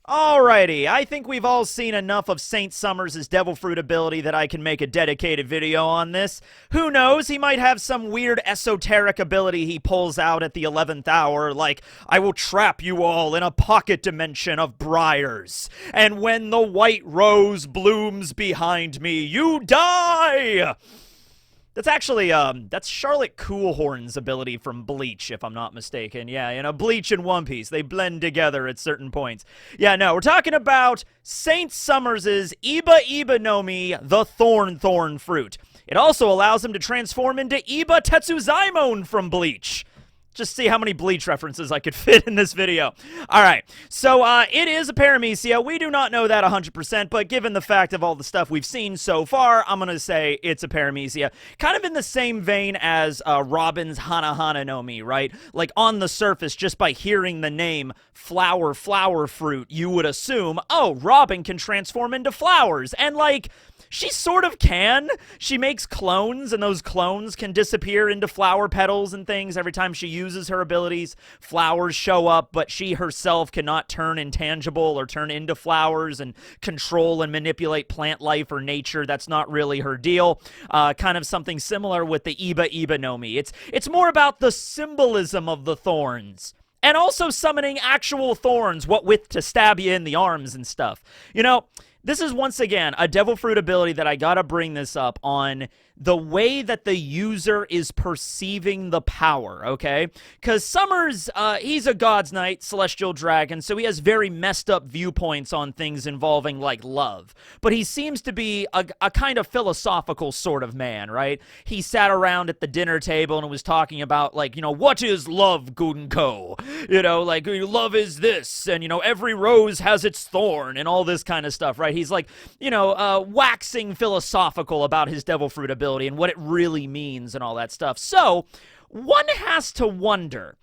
Alrighty, I think we've all seen enough of Saint Sommers' Devil Fruit ability that I can make a dedicated video on this. Who knows, he might have some weird esoteric ability he pulls out at the 11th hour, like, I will trap you all in a pocket dimension of briars, and when the white rose blooms behind me, you die! That's actually, that's Charlotte Coolhorn's ability from Bleach, if I'm not mistaken. Yeah, you know, Bleach and One Piece, they blend together at certain points. Yeah, no, we're talking about Saint Sommers' Iba Iba no Mi, the Thorn-Thorn fruit. It also allows him to transform into Iba Tetsuzaimon from Bleach. Just see how many Bleach references I could fit in this video. All right, so it is a paramecia. We do not know that 100%, but given the fact of all the stuff we've seen so far, I'm going to say it's a paramecia. Kind of in the same vein as Robin's Hana Hana no Mi, right? Like, on the surface, just by hearing the name flower fruit, you would assume, oh, Robin can transform into flowers. And, like, she sort of can. She makes clones, and those clones can disappear into flower petals and things every time she uses her abilities. Flowers show up, but she herself cannot turn intangible or turn into flowers and control and manipulate plant life or nature. That's not really her deal. Kind of something similar with the Iba Iba no Mi. It's more about the symbolism of the thorns. And also summoning actual thorns, what with to stab you in the arms and stuff. You know, this is, once again, a Devil Fruit ability that I gotta bring this up on the way that the user is perceiving the power, okay? Because Sommers, he's a God's Knight, Celestial Dragon, so he has very messed up viewpoints on things involving, like, love. But he seems to be a kind of philosophical sort of man, right? He sat around at the dinner table and was talking about, like, you know, what is love, Gunko? You know, like, love is this, and, you know, every rose has its thorn, and all this kind of stuff, right? He's, like, you know, waxing philosophical about his Devil Fruit ability and what it really means and all that stuff. So, one has to wonder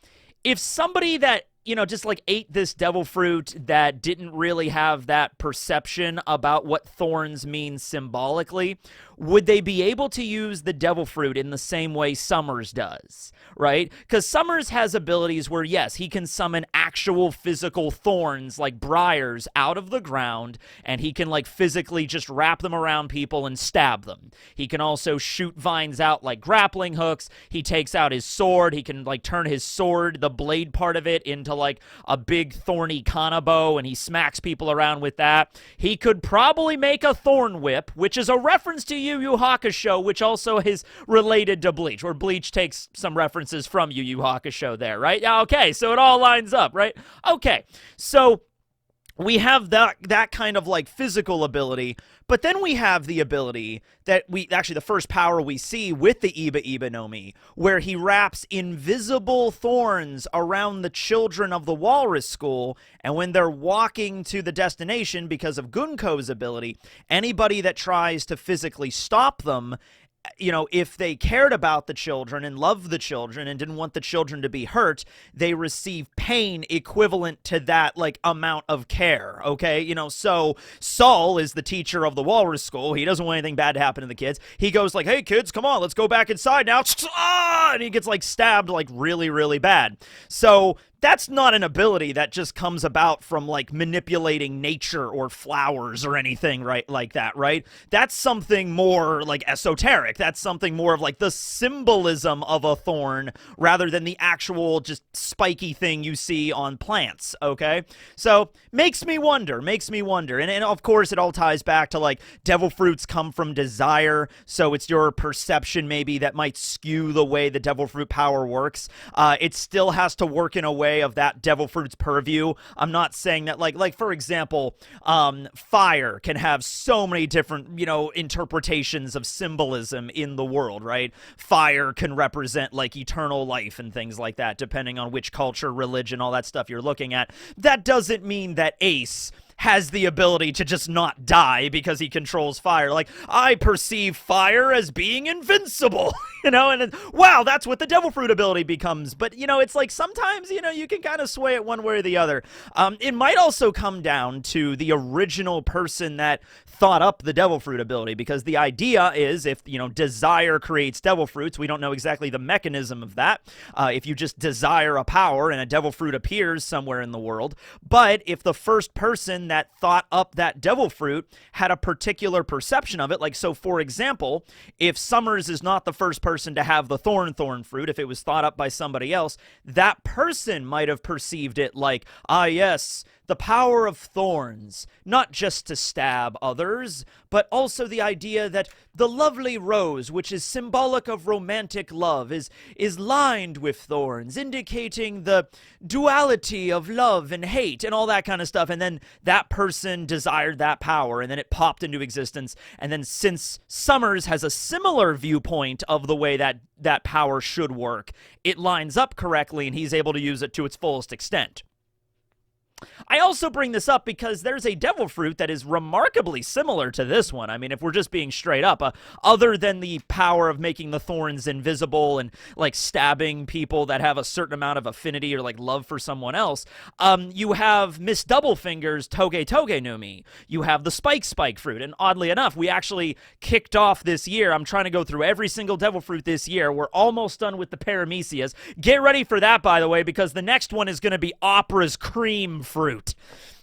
if somebody that, you know, just like ate this devil fruit that didn't really have that perception about what thorns mean symbolically, would they be able to use the devil fruit in the same way Sommers does, right? Because Sommers has abilities where, yes, he can summon actual physical thorns like briars out of the ground, and he can, like, physically just wrap them around people and stab them. He can also shoot vines out like grappling hooks. He takes out his sword. He can, like, turn his sword, the blade part of it, into, like, a big thorny kanabo, and he smacks people around with that. He could probably make a thorn whip, which is a reference to Yu Yu Hakusho, which also is related to Bleach, where Bleach takes some references from Yu Yu Hakusho there, right? Okay, so it all lines up, right? Okay, so we have that kind of, like, physical ability, but then we have the ability that actually the first power we see with the Iba Iba no Mi, where he wraps invisible thorns around the children of the Walrus School, and when they're walking to the destination because of Gunko's ability, anybody that tries to physically stop them, you know, if they cared about the children and loved the children and didn't want the children to be hurt, they receive pain equivalent to that, like, amount of care, okay? You know, so Saul is the teacher of the Walrus School. He doesn't want anything bad to happen to the kids. He goes like, hey, kids, come on, let's go back inside now. And he gets, like, stabbed, like, really, really bad. So that's not an ability that just comes about from, like, manipulating nature or flowers or anything, right, like that, right? That's something more, like, esoteric. That's something more of, like, the symbolism of a thorn rather than the actual just spiky thing you see on plants, okay? So, makes me wonder. And of course, it all ties back to, like, devil fruits come from desire, so it's your perception maybe that might skew the way the devil fruit power works. It still has to work in a way of that devil fruit's purview. I'm not saying that, like for example, fire can have so many different, you know, interpretations of symbolism in the world, right? Fire can represent, like, eternal life and things like that, depending on which culture, religion, all that stuff you're looking at. That doesn't mean that Ace has the ability to just not die because he controls fire. Like, I perceive fire as being invincible, you know, and wow, that's what the devil fruit ability becomes. But, you know, it's like sometimes, you know, you can kind of sway it one way or the other. It might also come down to the original person that thought up the devil fruit ability, because the idea is if, you know, desire creates devil fruits, we don't know exactly the mechanism of that. If you just desire a power and a devil fruit appears somewhere in the world, but if the first person that thought up that devil fruit had a particular perception of it, like, so for example, if Sommers is not the first person to have the Thorn-Thorn fruit, if it was thought up by somebody else, that person might have perceived it like, ah yes, the power of thorns, not just to stab others, but also the idea that the lovely rose, which is symbolic of romantic love, is lined with thorns, indicating the duality of love and hate and all that kind of stuff. And then that person desired that power, and then it popped into existence. And then since Sommers has a similar viewpoint of the way that that power should work, it lines up correctly, and he's able to use it to its fullest extent. I also bring this up because there's a devil fruit that is remarkably similar to this one. I mean, if we're just being straight up, other than the power of making the thorns invisible and, like, stabbing people that have a certain amount of affinity or, like, love for someone else, you have Miss Doublefinger's Toge Toge no Mi. You have the Spike fruit, and oddly enough, we actually kicked off this year. I'm trying to go through every single devil fruit this year. We're almost done with the Paramecias. Get ready for that, by the way, because the next one is going to be Opera's cream fruit.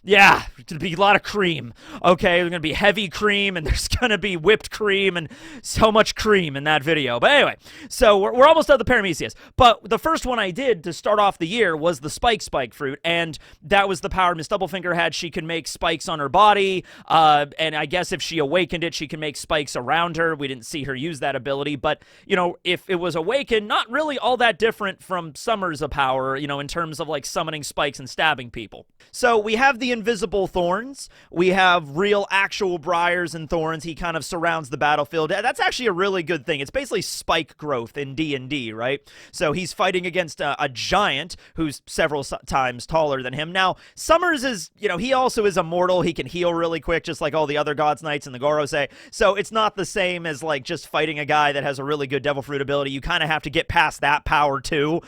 Yeah, it's going to be a lot of cream. Okay, there's going to be heavy cream, and there's going to be whipped cream, and so much cream in that video. But anyway, so we're almost done with the Paramecias. But the first one I did to start off the year was the Spike fruit, and that was the power Miss Doublefinger had. She can make spikes on her body, and I guess if she awakened it, she can make spikes around her. We didn't see her use that ability, but, you know, if it was awakened, not really all that different from Sommers' power, you know, in terms of, like, summoning spikes and stabbing people. So we have the invisible thorns. We have real actual briars and thorns. He kind of surrounds the battlefield. That's actually a really good thing. It's basically spike growth in D&D, right? So he's fighting against a giant who's several times taller than him. Now, Sommers is, you know, he also is immortal. He can heal really quick, just like all the other Gods Knights and the Gorosei. So it's not the same as, like, just fighting a guy that has a really good devil fruit ability. You kind of have to get past that power too,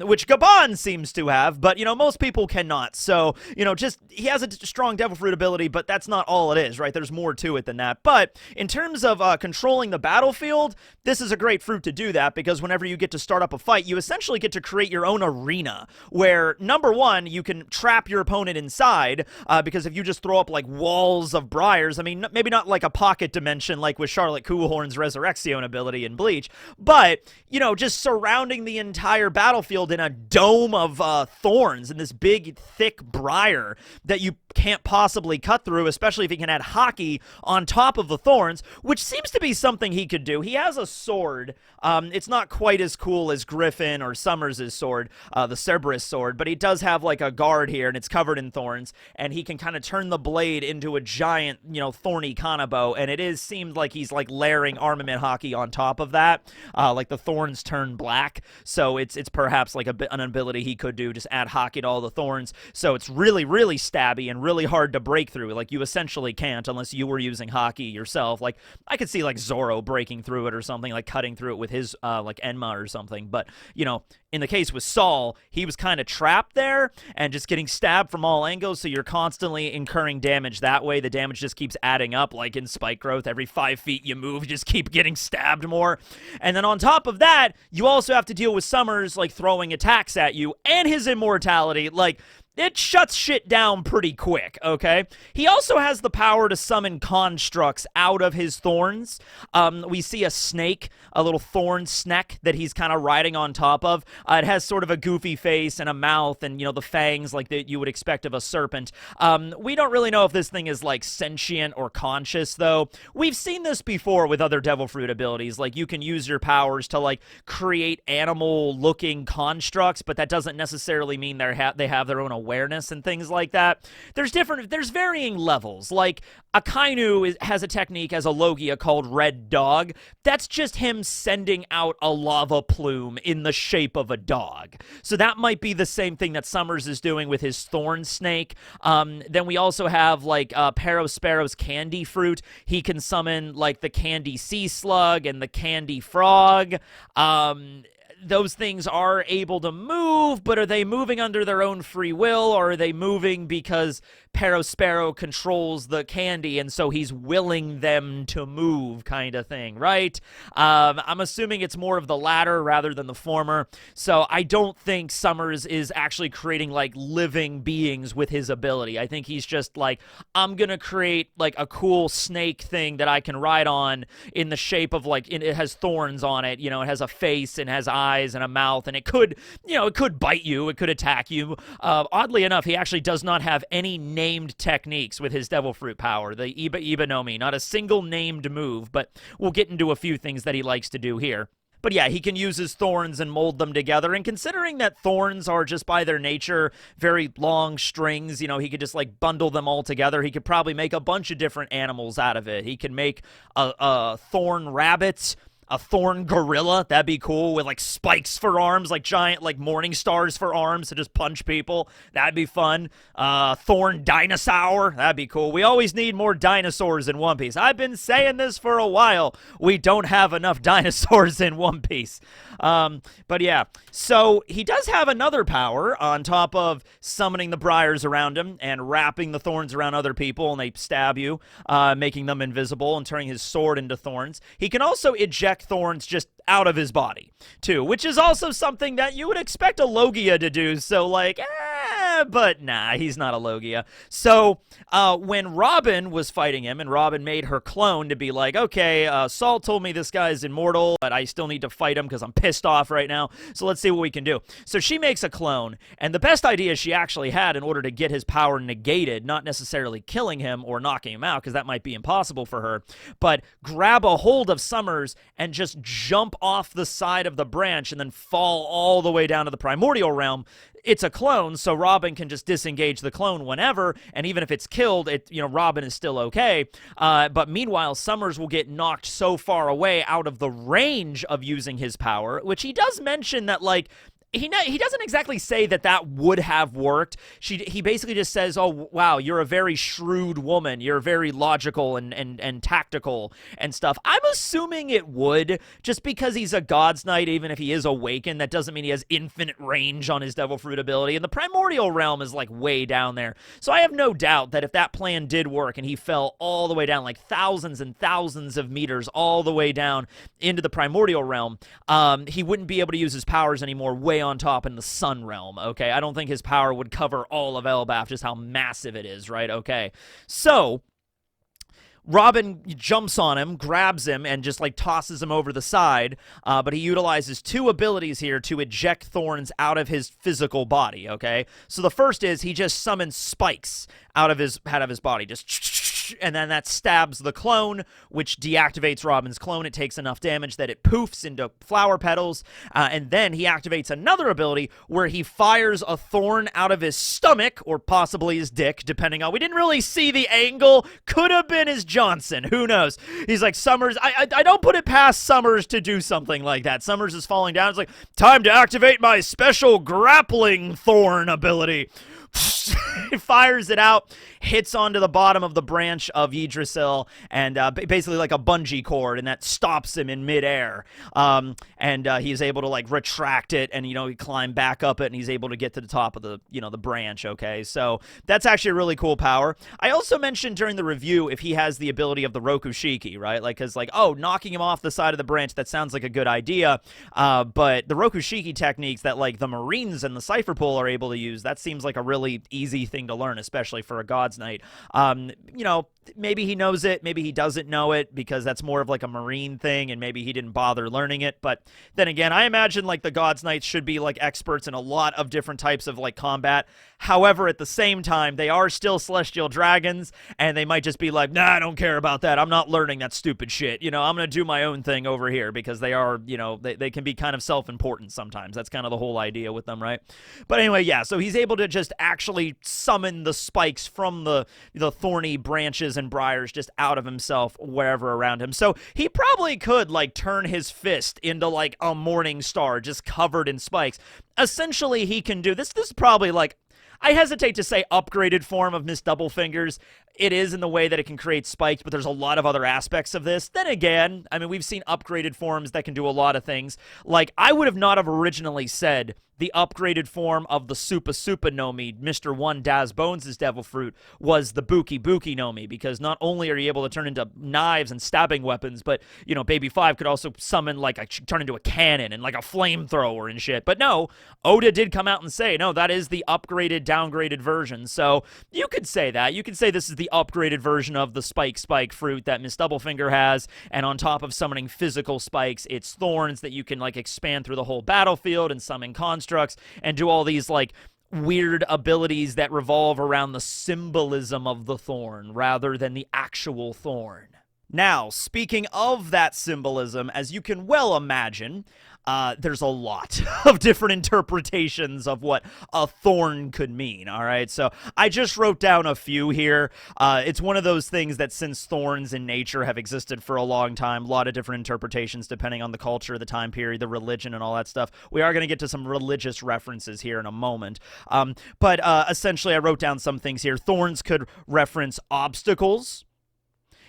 which Gabon seems to have, but, you know, most people cannot. So, you know, just, he has a strong devil fruit ability, but that's not all it is, right? There's more to it than that. But in terms of controlling the battlefield, this is a great fruit to do that, because whenever you get to start up a fight, you essentially get to create your own arena where, number one, you can trap your opponent inside, because if you just throw up, like, walls of briars, I mean, maybe not like a pocket dimension like with Charlotte Coolhorn's Resurrection ability in Bleach, but, you know, just surrounding the entire battlefield in a dome of thorns and this big, thick briar that you can't possibly cut through, especially if he can add hockey on top of the thorns, which seems to be something he could do. He has a sword. It's not quite as cool as Griffin or Sommers' sword, the Cerberus sword, but he does have, like, a guard here, and it's covered in thorns, and he can kind of turn the blade into a giant, you know, thorny kanabo, and it seemed like he's, like, layering armament hockey on top of that, like the thorns turn black, so it's perhaps like an ability he could do, just add hockey to all the thorns, so it's really, really stabby and really hard to break through. Like, you essentially can't unless you were using hockey yourself. Like, I could see, like, Zoro breaking through it or something, like cutting through it with his like Enma or something, but, you know, in the case with Saul, he was kind of trapped there and just getting stabbed from all angles, so you're constantly incurring damage that way. The damage just keeps adding up, like in Spike Growth. Every 5 feet you move, you just keep getting stabbed more. And then on top of that, you also have to deal with Sommers, like, throwing attacks at you, and his immortality. Like, it shuts shit down pretty quick, okay? He also has the power to summon constructs out of his thorns. We see a snake, a little thorn snack that he's kind of riding on top of. It has sort of a goofy face and a mouth and, you know, the fangs like that you would expect of a serpent. We don't really know if this thing is, like, sentient or conscious, though. We've seen this before with other devil fruit abilities. Like, you can use your powers to, like, create animal-looking constructs, but that doesn't necessarily mean they have their own awareness awareness and things like that. There's varying levels. Like, Akainu has a technique as a Logia called Red Dog. That's just him sending out a lava plume in the shape of a dog. So that might be the same thing that Sommers is doing with his Thorn Snake. Then we also have, like, Parosparrow's Candy Fruit. He can summon, like, the Candy Sea Slug and the Candy Frog. Those things are able to move, but are they moving under their own free will, or are they moving because Parosparrow controls the candy, and so he's willing them to move, kind of thing, right? I'm assuming it's more of the latter rather than the former, so I don't think Sommers is actually creating, like, living beings with his ability. I think he's just like, I'm gonna create, like, a cool snake thing that I can ride on in the shape of, like, it has thorns on it, you know, it has a face and has eyes and a mouth, and it could, you know, it could bite you, it could attack you. Oddly enough, he actually does not have any named techniques with his Devil Fruit power, the Iba no Mi, not a single named move, but we'll get into a few things that he likes to do here. But yeah, he can use his thorns and mold them together, and considering that thorns are just by their nature very long strings, you know, he could just, like, bundle them all together. He could probably make a bunch of different animals out of it. He can make a thorn rabbit, a thorn gorilla. That'd be cool, with, like, spikes for arms, like giant, like, morning stars for arms to just punch people. That'd be fun. Thorn dinosaur. That'd be cool. We always need more dinosaurs in One Piece. I've been saying this for a while. We don't have enough dinosaurs in One Piece. But yeah, so he does have another power on top of summoning the briars around him and wrapping the thorns around other people, and they stab you, making them invisible and turning his sword into thorns. He can also eject thorns just out of his body, too, which is also something that you would expect a Logia to do, so, like, but nah, he's not a Logia. So, when Robin was fighting him, and Robin made her clone to be like, okay, Saul told me this guy's immortal, but I still need to fight him because I'm pissed off right now, so let's see what we can do. So she makes a clone, and the best idea she actually had in order to get his power negated, not necessarily killing him or knocking him out, because that might be impossible for her, but grab a hold of Sommers and just jump off the side of the branch and then fall all the way down to the primordial realm. It's a clone, so Robin can just disengage the clone whenever, and even if it's killed, Robin is still okay. But meanwhile, Sommers will get knocked so far away out of the range of using his power, which he does mention that, like, he doesn't exactly say that would have worked. He basically just says, oh, wow, you're a very shrewd woman. You're very logical and tactical and stuff. I'm assuming it would, just because he's a God's Knight, even if he is awakened. That doesn't mean he has infinite range on his Devil Fruit ability. And the primordial realm is, like, way down there. So I have no doubt that if that plan did work and he fell all the way down, like thousands and thousands of meters all the way down into the primordial realm, he wouldn't be able to use his powers anymore way on top in the Sun Realm, okay? I don't think his power would cover all of Elbaf, just how massive it is, right? Okay. So Robin jumps on him, grabs him, and just, like, tosses him over the side, but he utilizes two abilities here to eject thorns out of his physical body, okay? So the first is he just summons spikes out of his body, just and then that stabs the clone, which deactivates Robin's clone. It takes enough damage that it poofs into flower petals, and then he activates another ability where he fires a thorn out of his stomach, or possibly his dick, depending on... We didn't really see the angle. Could have been his Johnson. Who knows? He's like, Sommers... I don't put it past Sommers to do something like that. Sommers is falling down. It's like, time to activate my special grappling thorn ability. He fires it out, hits onto the bottom of the branch of Yggdrasil, and basically like a bungee cord, and that stops him in midair. And he's able to, like, retract it, and, he climb back up it, and he's able to get to the top of the, the branch, okay? So that's actually a really cool power. I also mentioned during the review if he has the ability of the Rokushiki, right? Like, because, like, oh, knocking him off the side of the branch, that sounds like a good idea, but the Rokushiki techniques that, like, the Marines and the Cypher Pool are able to use, that seems like a really easy thing to learn, especially for a God's Knight. Maybe he knows it, maybe he doesn't know it, because that's more of like a Marine thing, and maybe he didn't bother learning it. But then again, I imagine, like, the God's Knights should be, like, experts in a lot of different types of, like, combat. However, at the same time, they are still celestial dragons, and they might just be like, nah, I don't care about that. I'm not learning that stupid shit. I'm gonna do my own thing over here, because they are, they can be kind of self-important sometimes. That's kind of the whole idea with them, right? But anyway, yeah, so he's able to just actually summon the spikes from the thorny branches and briars just out of himself wherever around him. So he probably could, like, turn his fist into, like, a morning star just covered in spikes. Essentially, he can do this. This is probably, like, I hesitate to say upgraded form of Miss Doublefingers. It is in the way that it can create spikes, but there's a lot of other aspects of this. Then again, I mean, we've seen upgraded forms that can do a lot of things. Like, I would have not have originally said the upgraded form of the Supa Supa Nomi, Mr. 1 Daz Bones' Devil Fruit, was the Buki Buki Nomi, because not only are you able to turn into knives and stabbing weapons, but, you know, Baby 5 could also summon, like, turn into a cannon and, like, a flamethrower and shit. But no, Oda did come out and say, no, that is the upgraded, downgraded version. So you could say that. You could say this is the upgraded version of the Spike fruit that Miss Doublefinger has, and on top of summoning physical spikes, it's thorns that you can, like, expand through the whole battlefield and summon constructs and do all these, like, weird abilities that revolve around the symbolism of the thorn rather than the actual thorn. Now, speaking of that symbolism, as you can well imagine, there's a lot of different interpretations of what a thorn could mean, all right? So I just wrote down a few here. It's one of those things that since thorns in nature have existed for a long time, a lot of different interpretations depending on the culture, the time period, the religion, and all that stuff. We are going to get to some religious references here in a moment. But essentially, I wrote down some things here. Thorns could reference obstacles.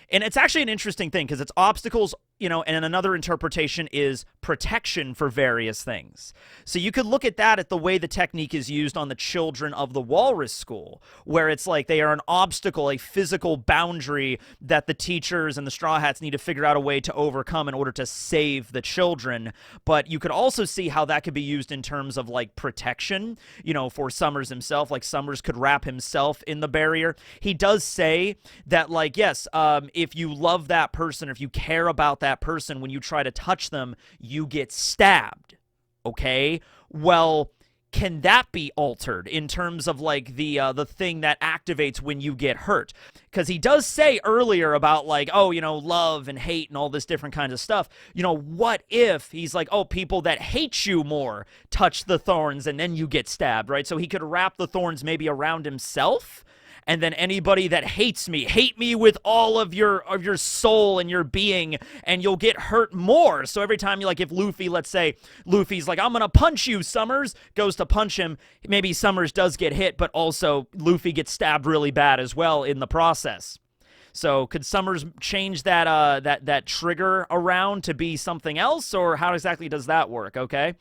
And it's actually an interesting thing because it's obstacles, you know, and another interpretation is protection for various things. So you could look at that at the way the technique is used on the children of the Walrus School, where it's like they are an obstacle, a physical boundary that the teachers and the Straw Hats need to figure out a way to overcome in order to save the children. But you could also see how that could be used in terms of, like, protection, you know, for Sommers himself. Like, Sommers could wrap himself in the barrier. He does say that, like, yes, if you love that person, or if you care about that person, when you try to touch them, you get stabbed. Okay? Well, can that be altered in terms of, like, the thing that activates when you get hurt? Because he does say earlier about, like, oh, you know, love and hate and all this different kinds of stuff. You know, what if he's like, oh, people that hate you more touch the thorns and then you get stabbed, right? So he could wrap the thorns maybe around himself, and then anybody that hates me, hate me with all of your soul and your being, and you'll get hurt more. So every time you, like, if Luffy, let's say, Luffy's like, I'm gonna punch you, Sommers, goes to punch him, maybe Sommers does get hit, but also Luffy gets stabbed really bad as well in the process. So could Sommers change that that trigger around to be something else, or how exactly does that work? Okay,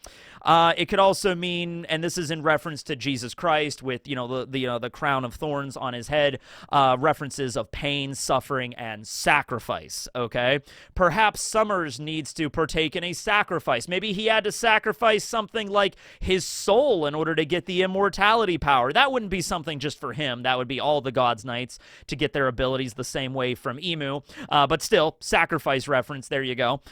it could also mean, and this is in reference to Jesus Christ with, you know, the crown of thorns on his head, references of pain, suffering, and sacrifice. Okay, perhaps Sommers needs to partake in a sacrifice. Maybe he had to sacrifice something like his soul in order to get the immortality power. That wouldn't be something just for him. That would be all the God's Knights to get their abilities the same way from Emu, but still, sacrifice reference, there you go.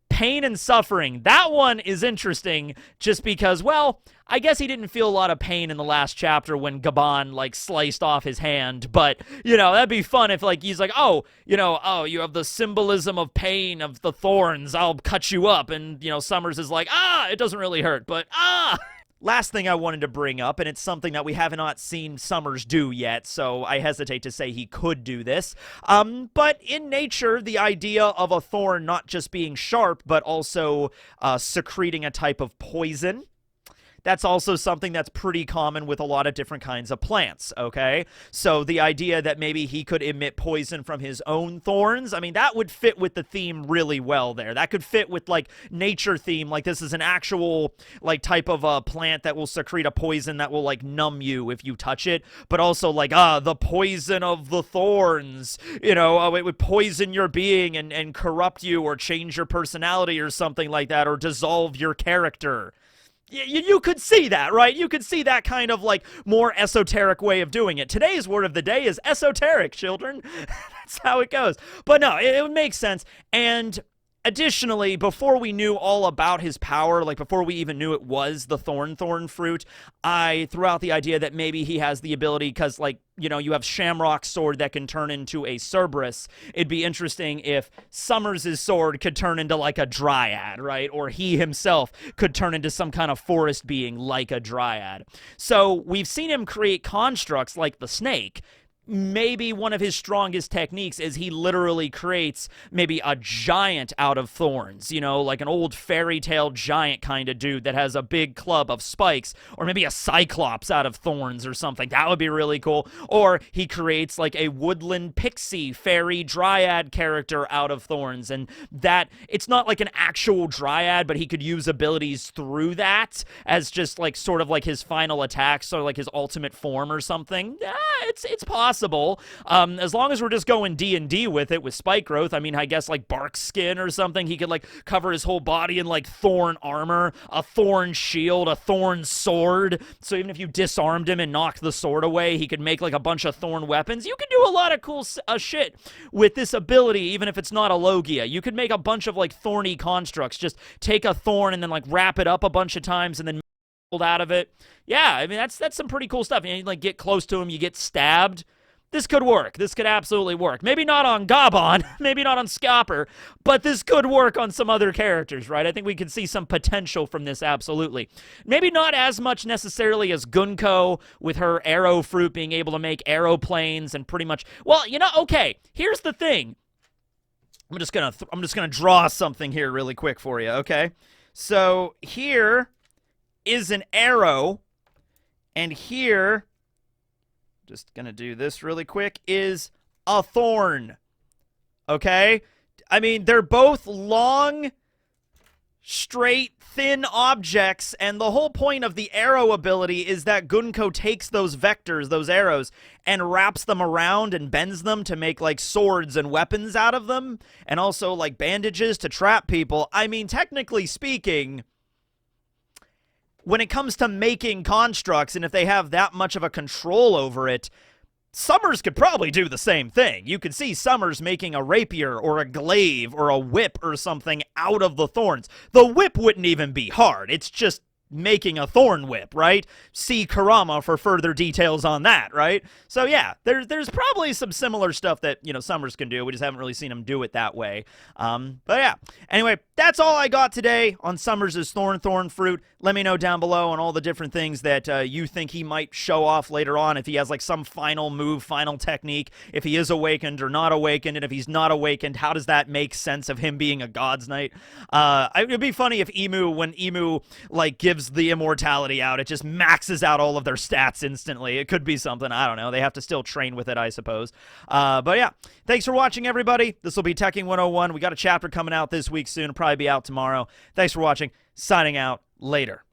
Pain and suffering, that one is interesting just because, well, I guess he didn't feel a lot of pain in the last chapter when Gaban, like, sliced off his hand, but, you know, that'd be fun if, like, he's like, oh, you know, oh, you have the symbolism of pain of the thorns, I'll cut you up, and, you know, Sommers is like, it doesn't really hurt, but, Last thing I wanted to bring up, and it's something that we have not seen Sommers do yet, so I hesitate to say he could do this, but in nature, the idea of a thorn not just being sharp, but also secreting a type of poison, that's also something that's pretty common with a lot of different kinds of plants, okay? So the idea that maybe he could emit poison from his own thorns, I mean, that would fit with the theme really well there. That could fit with, like, nature theme, like this is an actual, like, type of a plant that will secrete a poison that will, like, numb you if you touch it, but also, like, the poison of the thorns, you know, it would poison your being and corrupt you or change your personality or something like that, or dissolve your character. You could see that, right? You could see that kind of, like, more esoteric way of doing it. Today's word of the day is esoteric, children. That's how it goes. But no, it would make sense. And Additionally, before we knew all about his power, like before we even knew it was the Thorn-Thorn fruit, I threw out the idea that maybe he has the ability, because, like, you know, you have Shamrock's sword that can turn into a Cerberus. It'd be interesting if Sommers' sword could turn into, like, a Dryad, right? Or he himself could turn into some kind of forest being like a Dryad. So we've seen him create constructs like the snake. Maybe one of his strongest techniques is he literally creates maybe a giant out of thorns, you know, like an old fairy tale giant kind of dude that has a big club of spikes, or maybe a cyclops out of thorns or something. That would be really cool. Or he creates like a woodland pixie fairy dryad character out of thorns, and that it's not like an actual dryad, but he could use abilities through that as just like sort of like his final attack, so like his ultimate form or something. It's possible. As long as we're just going D&D with it, with spike growth. I mean, I guess like bark skin or something. He could like cover his whole body in like thorn armor, a thorn shield, a thorn sword. So even if you disarmed him and knocked the sword away, he could make like a bunch of thorn weapons. You can do a lot of cool shit with this ability, even if it's not a Logia. You could make a bunch of like thorny constructs. Just take a thorn and then like wrap it up a bunch of times and then out of it. Yeah, I mean, that's some pretty cool stuff. You like get close to him, you get stabbed. This could work. This could absolutely work. Maybe not on Gabon, maybe not on Scopper, but this could work on some other characters, right? I think we could see some potential from this, absolutely. Maybe not as much necessarily as Gunko with her arrow fruit being able to make aeroplanes and pretty much, well, you know, okay, here's the thing. I'm just gonna draw something here really quick for you, okay? So here is an arrow, and here, just gonna do this really quick, is a thorn. Okay? I mean, they're both long, straight, thin objects, and the whole point of the arrow ability is that Gunko takes those vectors, those arrows, and wraps them around and bends them to make, like, swords and weapons out of them, and also, like, bandages to trap people. I mean, technically speaking, when it comes to making constructs, and if they have that much of a control over it, Sommers could probably do the same thing. You could see Sommers making a rapier or a glaive or a whip or something out of the thorns. The whip wouldn't even be hard. It's just making a thorn whip, right? See Kurama for further details on that, right? So yeah, there's probably some similar stuff that, you know, Sommers can do. We just haven't really seen him do it that way. But yeah, anyway, that's all I got today on Sommers' Thorn-Thorn fruit. Let me know down below on all the different things that you think he might show off later on, if he has like some final move, final technique, if he is awakened or not awakened, and if he's not awakened, how does that make sense of him being a God's Knight? It would be funny if when Emu like gives the immortality out, it just maxes out all of their stats instantly. It could be something, I don't know. They have to still train with it, I suppose. But yeah, thanks for watching, everybody. This will be Teching 101. We got a chapter coming out this week soon. It'll probably be out tomorrow. Thanks for watching. Signing out. Later.